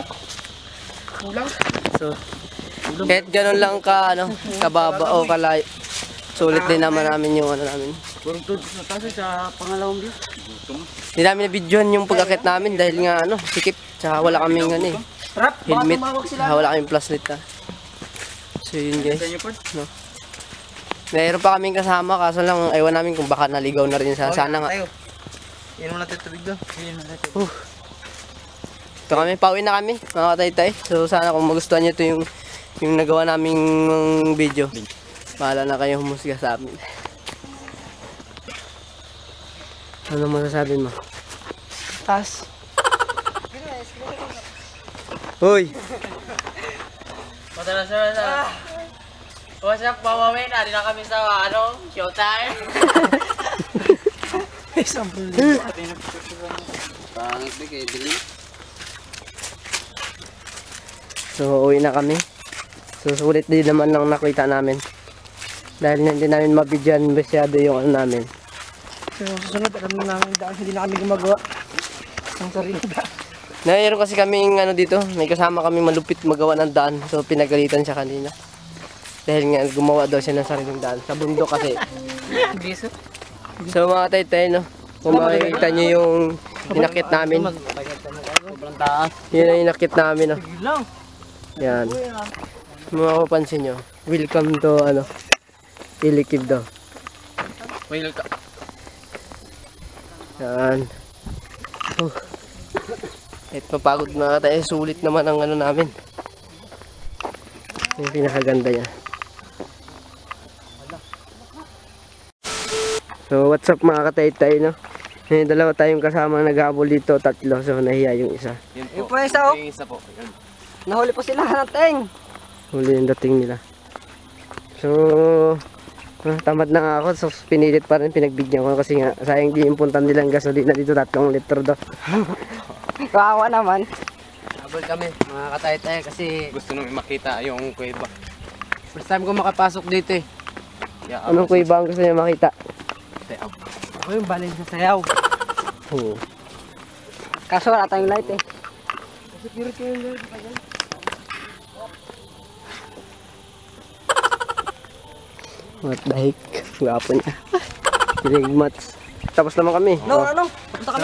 Kulang? So, kahit ganun lang kababa o kalayo. Sulit din naman namin yung namin. Purong tudos na tayo sa pangalawang view. Hindi namin na-videoan yung pag-akit namin dahil nga sikip. Tsaka wala kaming helmet. Tsaka wala kaming flashlight. So yun guys. No. Mayroon pa kaming kasama kaso lang ewan namin kung baka naligaw na rin sa sana nga. Inom natin tubig doon. Ito kami, pauwi na kami mga kataytay. So sana kung magustuhan nyo ito yung nagawa naming video. Bahala na kayo humusga sa amin. Ano masasabi mo? Tas. Hoy! What's up, Pawawin? Ari na kami sa, showtime. Pangit na kayo, dilim. So uwi na kami. So sulit din naman lang nakita namin. Dahil hindi namin mabidyan masyado yung namin. So, susunod, alam na namin daan. Hindi na kami gumagawa ng sarili daan. Mayroon kasi kaming dito, may kasama kaming malupit magawa ng daan. So pinagalitan siya kanina. Dahil nga gumawa daw siya ng sariling daan. Sa bundok kasi. So mga taytay, kung makikita nyo yung inakit namin. Sobrang taas. Yun ang inakit namin. Yan. Mapapansin nyo. Welcome to Ilikib daw. Welcome. Yan. Kahit mapagod na tayo, sulit naman ang namin. Yung pinakaganda niya. So what's up mga kataytay, May dalawa tayong kasama nag-aabol dito, 3. So nahiya yung isa. Yung po isa, yung isa po. Nahuli po sila ng teng. Huli yung dating nila. So tamad na nga ako, so pinilit pa rin, pinagbigyan ko kasi nga sayang di impuntan nilang gasolina dito, 3 litro daw. Kawawa naman. Habol kami, mga kataytay, kasi gusto namin makita yung kuweba. First time ko makapasok dito eh. Anong kuiba ang gusto niya makita? Ako yung baling sa sayaw. Kaso wala tayong light eh. What the heck? Gwapo niya. Pinigmats. Tapos naman kami. Ano?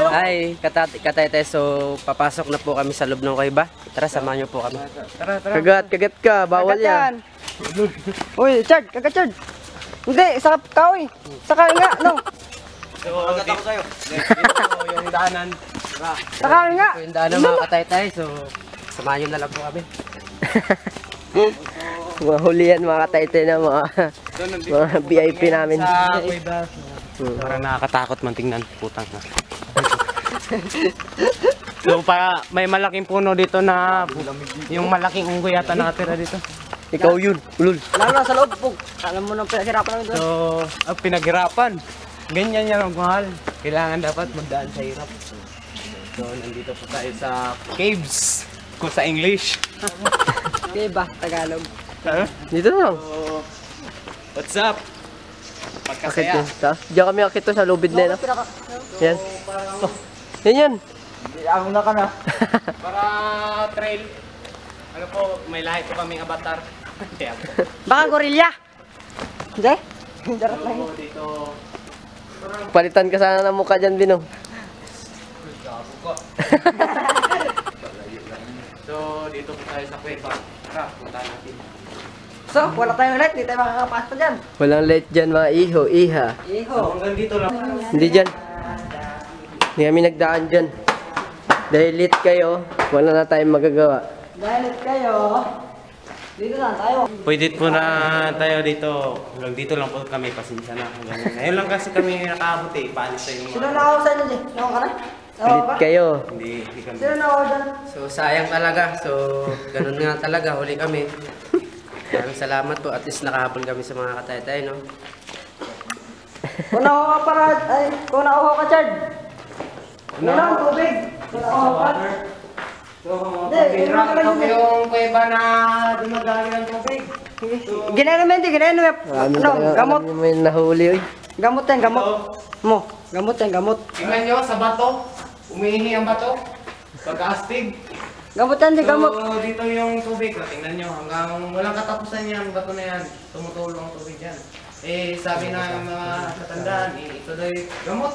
Ay, kataytay. So, papasok na po kami sa loob ng kuweba. Tara, samahan niyo po kami. Tara. Kagat ka, bawal yan. Uy, Chard, Chard. Hindi, sa kahoy. Sa kahoy nga, no. Yung daanan. Sa kahoy nga. Yung daanan mga kataytay. So, samahan niyo na lang po kami. Mga huli yan, mga kataytay na mga VIP namin. Sa kuweba. Parang nakakatakot man tingnan. Putang na. So, may malaking puno dito na yung malaking unggoy yata nakatira dito. Ikaw yun, ulul. Lalo na sa loob, Pug. Alam mo nang pinaghirapan namin doon. So, pinaghirapan. Ganyan yan ang mahal. Kailangan dapat magdaan sa hirap. So, nandito po tayo sa caves. Kung sa English. Okay ba, Tagalog? Dito lang. So, what's up? Akit Pagkasaya. yun. Diyan kami akit to sa lubid na yun. Yan. Oh, yan. Ako na ka na. Para trail. Ano po, may lahi po kaming avatar. Kaya po. Baka gorilla. Hindi? Darat lang. So, dito. Palitan ka sana ng mukha dyan, Bino. So, dito po tayo sa kuweba. Tara, punta natin. So, wala tayong light. Hindi tayo makakapasok dyan. Walang late dyan, mga iho, iha. Iho. Hanggang dito lang. Hindi dyan. Hindi kami nagdaan dyan. Dahil late kayo, wala na tayong magagawa. Dahil kayo, dito na tayo. Pwede po na tayo dito. Hanggang dito lang po kami. Pasensya na. Ngayon lang kasi kami nakaabot eh. Paalis sa yung Sino na ako sa inyo, Jay? Nawa ka na? Nawa Late ka? kayo. Hindi kami. Sino na ako dyan? So, sayang talaga. So, ganun nga talaga. Huli kami. Maraming salamat po. At least nakahabol kami sa mga kataytay, no? Kung ako ka para, ay, kung ako ka, Chard. Una ang tubig. Kung ako ka. Hindi, inuman ka lang Ito yun. yung kuweba na dumadali ng tubig. Ginenum hindi, ginenum. Ano No, gamot. Alam niyo may nahuli, oy. Gamot yan, gamot. Mo, gamot yan, gamot. Tingnan nyo sa bato. Umiihi ang bato. Pagkaastig. Gamot yan, Jay, gamot. So, dito yung tubig. Tingnan nyo. Hanggang walang katapusan yan. Bato na yan. Tumutulong ang tubig yan. Eh, sabi na ng mga katandaan, ito daw yung gamot.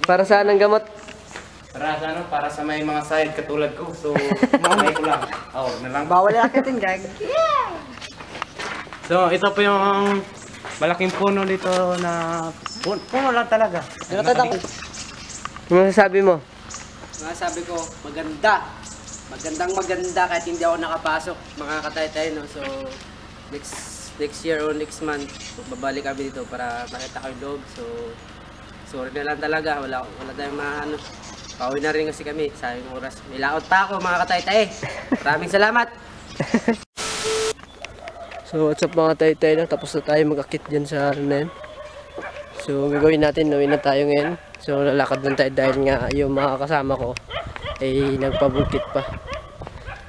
Para saan ang gamot? Para sa ano? Para sa may mga side katulad ko. So, mamay ko lang. Oo, na lang. Bawal yung akitin, Jay. So, ito po yung malaking puno dito na puno lang talaga. Dito tayo. Ano masasabi mo? Sabi ko, maganda. Maganda kahit hindi ako nakapasok. Mga katay-tay, no? So, next year or next month, babalik kami dito para makita ko yung loob. So, sorry na lang talaga. Wala tayong maano. Pauwi na rin kasi kami. Sayang oras. May laot pa ako, mga katay-tay. Maraming salamat. So what's up mga taytay na, tapos na tayo mag-akit dyan sa ano na yun. So ang gagawin natin, uwi na tayo ngayon. So lalakad lang tayo dahil nga yung mga kasama ko ay nagpabukit pa.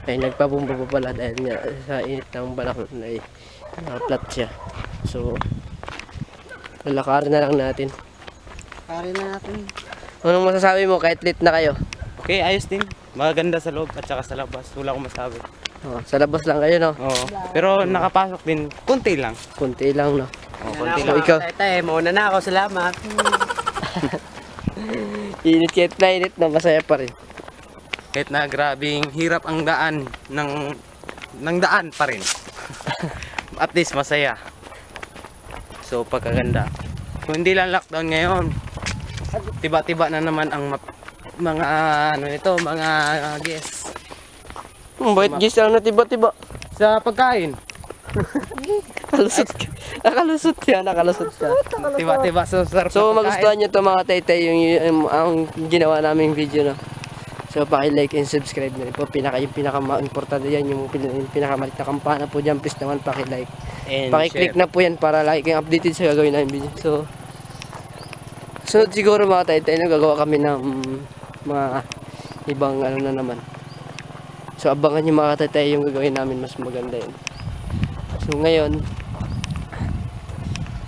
Ay nagpabumba pa pala dahil nga sa init ng balakon ay na-flat siya. So lalakarin na lang natin. Pari na natin. Anong masasabi mo kahit late na kayo? Okay, ayos din. Maganda sa loob at saka sa labas. Wala akong masabi. Oh, sa labas lang kayo, no? Oo. Pero nakapasok din, kunti lang. Kunti lang, no? Kunti So ikaw, Tay, mauna na ako. Salamat. init kahit na init na masaya pa rin. Kahit na grabing hirap ang daan ng daan pa rin. At least masaya. So pagkaganda. Kung hindi lang lockdown ngayon, tiba-tiba na naman ang mga ano nito, mga guests Bakit gis lang na tiba-tiba? sa pagkain. Nakalusot ka. Nakalusot ka. Tiba-tiba sa sarap So ng pagkain. magustuhan nyo to mga taytay yung ang ginawa naming video, no? So paki-like and subscribe na rin po. Yung pinaka-importante yan, yung pinakamalit na kampana po dyan. Please naman paki-like. And Paki-click share. na po yan para lagi kayong updated sa gagawin namin video. So sunod siguro mga taytay na gagawa kami ng mga ibang ano na naman. So abangan nyo mga taytay yung gagawin namin, mas maganda yun. So ngayon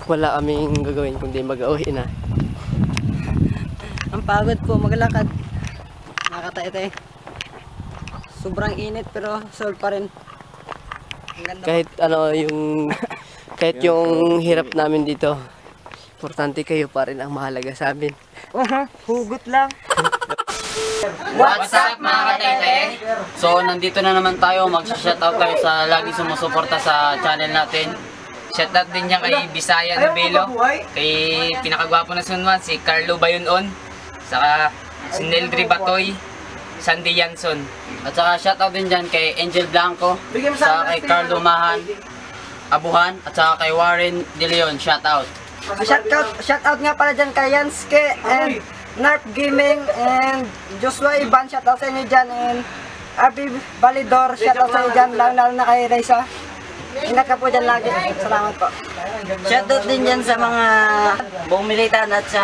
wala kaming gagawin kundi mag-uwi na. Ang pagod po maglakad. Nakatay-tay. Sobrang init pero sol pa rin. Ang ganda. Kahit ano yung kahit yung hirap namin dito, importante kayo pa rin ang mahalaga sa amin. Hugot lang. What's up mga kataytay? So nandito na naman tayo, mag-shoutout tayo sa lagi sumusuporta sa channel natin. Shoutout din niya kay Bisaya Nobelo, kay pinakagwapo na sunwan si Carlo Bayonon, saka si Neldri Batoy, Sandy Yanson. At saka shoutout din dyan kay Angel Blanco, saka kay Carlo Mahan, Abuhan, at saka kay Warren De Leon, shoutout. Shoutout nga pala dyan kay Yanske and Narp Gaming and Joshua Iban. Shoutout sa inyo dyan. And RB Balidor. Shoutout sa inyo dyan. Lalo na kay Reza. Ingat ka po dyan lagi. Salamat po. Shoutout din dyan sa mga buong militan at sa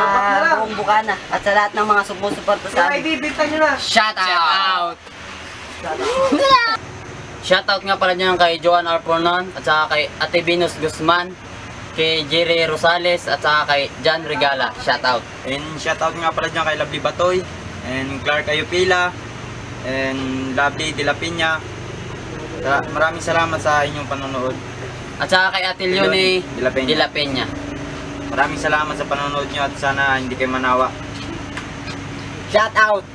buong Bukana at sa lahat ng mga sumusuporta sa amin. Shoutout! Shoutout nga pala dyan kay Joan Arponan, at saka kay Ate Venus Guzman, kay Jerry Rosales, at saka kay John Regala. Shoutout! And shoutout nga pala dyan kay Lovely Batoy, and Clark Ayupila, and Lovely De La Piña. Maraming salamat sa inyong panonood. At saka kay Ate Leonie De La Peña. De La Peña. Maraming salamat sa panonood nyo at sana hindi kayo manawa. Shoutout